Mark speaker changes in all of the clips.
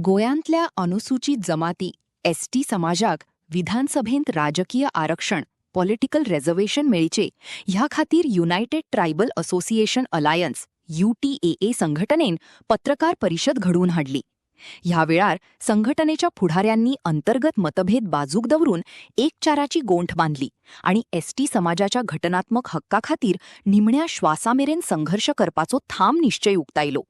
Speaker 1: गोंयांतल्या अनुसूचित जमाती एसटी समाजाक विधानसभेंत राजकीय आरक्षण पॉलिटिकल रिझर्वेशन मेळचे ह्या खातीर United tribal association alliance UTAA संघटनेन पत्रकार परिषद घडवून हाडली. ह्या वेळार संघटनेच्या फुडाऱ्यांनी अंतर्गत मतभेद बाजूक दवरून एकचाराची गोंठ बांधली आणि एसटी समाजाच्या घटनात्मक हक्का खातीर निमण्या श्वासामेरेन संघर्ष करपाचो ठाम निश्चय उक्तायलो.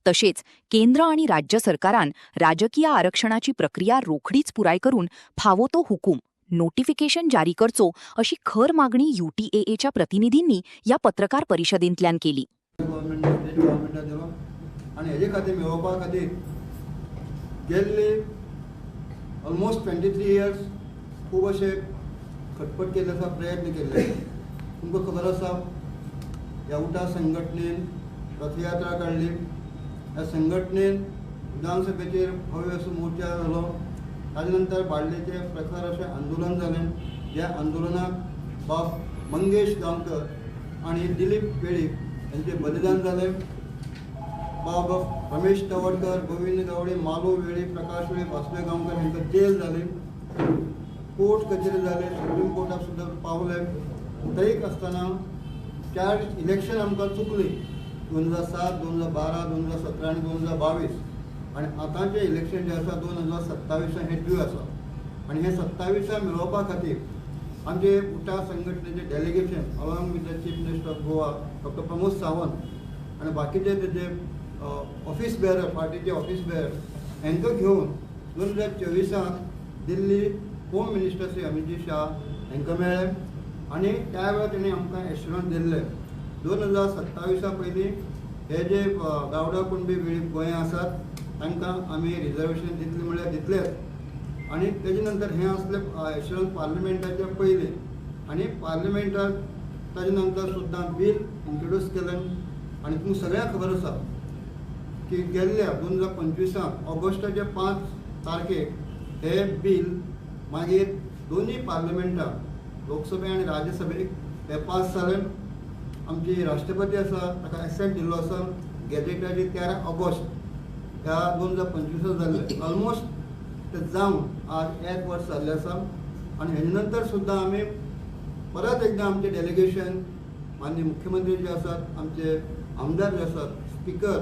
Speaker 1: तशेंच केंद्र आणि राज्य सरकारान राजकीय आरक्षणाची प्रक्रिया रोखडीच पुराय करून फावो तो हुकूम नोटिफिकेशन जारी करचो अशी खर मागणी UTAAच्या प्रतिनिधींनी या पत्रकार परिषदेंतल्यान केली.
Speaker 2: आणि हेजे खातीर मेळोवपा खातीर गेल्ले ऑलमोस्ट 23 इयर्स खूब अशे खटपट केल्ले आसा, प्रयत्न केल्ले. तुमकां खबर आसा ह्या उठा संघटनेन रथयात्रा काडली. ह्या संघटनेन विधानसभेचेर भव्य असो मोर्चा जालो. ताजे नंतर बाळ्ळेचे प्रखर अशें आंदोलन जालें. ह्या आंदोलनाक बाब मंगेश गांवकर आणि दिलीप वेळीप यांचे बलिदान जालें. बाब रमेश तवडकर, गोविंद गावडे, मालो वेळी, प्रकाश वेळी, वासुदेव गांवकर हांकां जेल जाली. कोर्ट कचेरी जाले, सुप्रीम कोर्टाक सुद्दां पावले. थंयच आसतना 4 इलेक्शन आमकां चुकली. 2007, 2012, 2017 आणि 2022. आणि आतांचें इलेक्शन जें आसा 2027 हें ड्यू आसा. आनी हें 27 मेळोवपा खातीर आमचे उठा संघटनेचे delegation along with the chief minister of Goa doctor Pramod Sawant आणि बाकीचे तेजे ऑफिस बेअर, पार्टीचे ऑफिस बेअर हांकां घेवन 2024 दिल्ली होम मिनिस्टर श्री अमित शाह हांकां मेळ्ळे. आनी त्या वेळार तेणी आमकां एश्युरन्स दिल्ले 2027 पयलीं हे जे गावडा कुणबी वेळीप गोंया आसात तांकां आमी रिजर्वेशन दितले म्हळ्यार दितलेच. आनी तेजे नंतर हें असलें एश्युरन्स पार्लिमेंटाच्या पयलीं आनी पार्लिमेंटाक ताजे नंतर सुद्दां बील इंट्रोड्यूस केलें. आनी तुमकां सगळ्यांक खबर आसा की गेल्ल्या 2025 ऑगस्टाच्या 5 तारखेक हे बील मागीर दोनूय पार्लिमेंटाक लोकसभे आनी राज्यसभेक हे पास जालें. आमची राष्ट्रपती आसा ताका एसेंट दिल्लो आसा. गॅजेटाची 13 ऑगस्ट ह्या 2025 जाल्ले. ऑलमोस्ट ते जावन आज 1 वर्स जाल्लें आसा. आनी हेजे नंतर सुद्दां आमी परत एकदां आमचें डेलिगेशन माननीय मुख्यमंत्री जे आसात, आमचे आमदार जे आसात, स्पीकर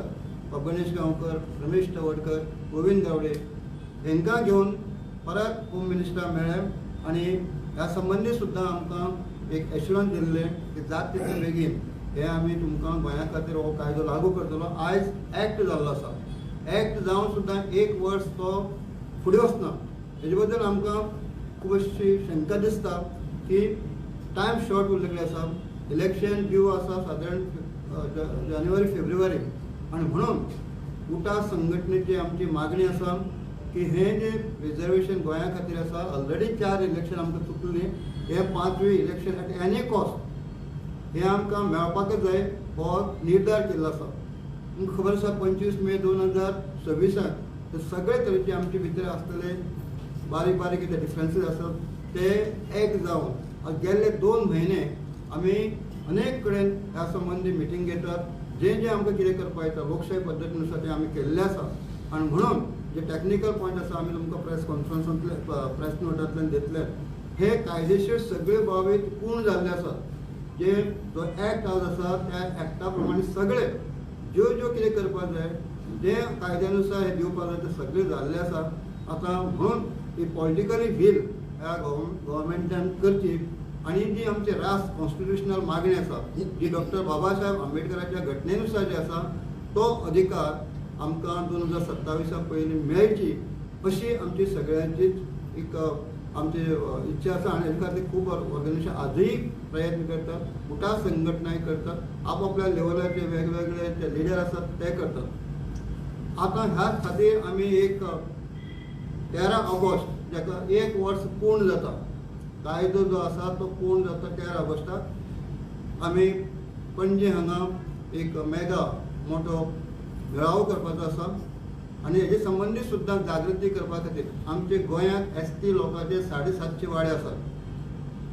Speaker 2: गणेश गांवकर, रमेश तवडकर, गोविंद गावडे हांकां घेवन परत होम मिनिस्टर मेळ्ळे. आनी ह्या संबंदी सुद्दां आमकां एक एश्युरन्स दिल्ले की जाता तितले बेगीन हे आमी तुमकां गोंया खातीर हो कायदो लागू करतलो. आयज एक्ट जाल्लो आसा. एक्ट जावन सुद्दां 1 वर्स तो फुडें वचना. हेजे बद्दल आमकां खूब अशी शंका दिसता की टायम शॉर्ट उरलेले आसा. इलेक्शन ड्यू आसा सादारण जानेवारी फेब्रुवारी. आनी म्हणून उठा संघटनेची आमची मागणी आसा की हे जे रिजर्वेशन गोंया खातीर आसा, ऑलरेडी 4 इलेक्शन आमकां चुकली. हे 5वें इलेक्शन एट एनी कॉस्ट हे आमकां मेळपाकच जाय हो निर्धार केल्लो आसा. तुमकां खबर आसा 25 मे 2026 ते सगळे तरेचे आमचे भितर आसतले बारीक बारीक कितें डिफरन्सीस आसात ते एक जावन गेल्ले 2 म्हयने आमी अनेक कडेन ह्या संबंधी मिटींग घेतात. जे आमकां कितें करपा येता लोकशाही पद्दतीनुसार ते आमी केल्लें आसा. आनी म्हणून जे टॅक्निकल पॉयंट आसा आमी तुमकां प्रेस कॉन्फरन्सांतले प्रेस नोटांतल्यान दितले. हे कायदेशीर सगळे बाबी पूर्ण जाल्ले आसात. जे जो एक्ट आज आसा त्या एक्टा प्रमाणे सगळे ज्यो कितें करपाक जाय जे कायद्यानुसार हे दिवपाक जाय ते सगळे जाल्ले आसा. आतां म्हणून ही पॉलिटिकली व्हील ह्या गव्हर्मेंटान करची. आनी जी आमची रास्ट कॉन्स्टिट्युशनल मागणी आसा जी डॉक्टर बाबासाहेब आंबेडकराच्या घटनेनुसार जे आसा तो अधिकार आमकां 2027 पयलीं मेळची अशी आमची सगळ्यांची एक आमची इच्छा आसा. आनी हेजे खातीर खूब ऑर्गनायजेशन आजूय प्रयत्न करतात. उठा संघटनाय करतात. आपापल्या लेवलाचे वेगवेगळे जे लिडर आसात ते करतात. आतां ह्या खातीर आमी एक 13 ऑगस्ट जाका 1 वर्स पूर्ण जाता कायदो जो आसा तो पूर्ण जाता 13 ऑगस्टाक आमी पणजे हांगा एक मेगा मोठो मेळावो करपाचो आसा. आनी हेजे संबंदी सुद्दां जागृती करपा खातीर आमचे गोंयांत ST लोकांचे 750 वाडे आसात.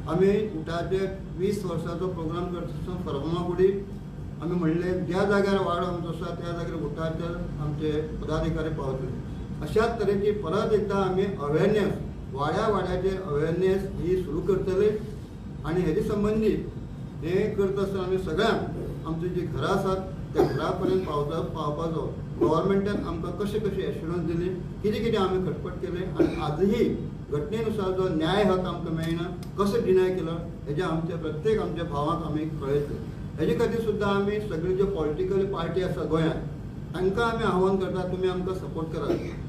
Speaker 2: आमी उठाचे 20 वर्साचो प्रोग्राम करता फर्मागुडी. आमी म्हणलें ज्या जाग्यार वाडो आमचो आसा त्या जाग्यार उठाचे आमचे पदाधिकारी पावतले. अशाच तरेची परत एकदा आमी अवेरनेस वाड्या वाड्याचेर अवेरनेस ही सुरू करतले आणि हेजे संबंधी हे करता आसतना आमी सगळ्यांक आमची जी घरां आसात त्या घरा पर्यंत पावपाचो गव्हर्मेंटान आमकां कशें एश्युरन्स दिली कितें आमी खटपट केले आणि आजही घटनेनुसार जो न्याय हक आमकां मेळना कसो डिनाय केलो हेजे आमच्या प्रत्येक आमच्या भावांक आमी कळयतले हेजे खातीर सुद्दां आमी सगळ्यो ज्यो पॉलिटिकल पार्टी आसा गोंयांत तांकां आमी आव्हान करता तुमी आमकां सपोर्ट करात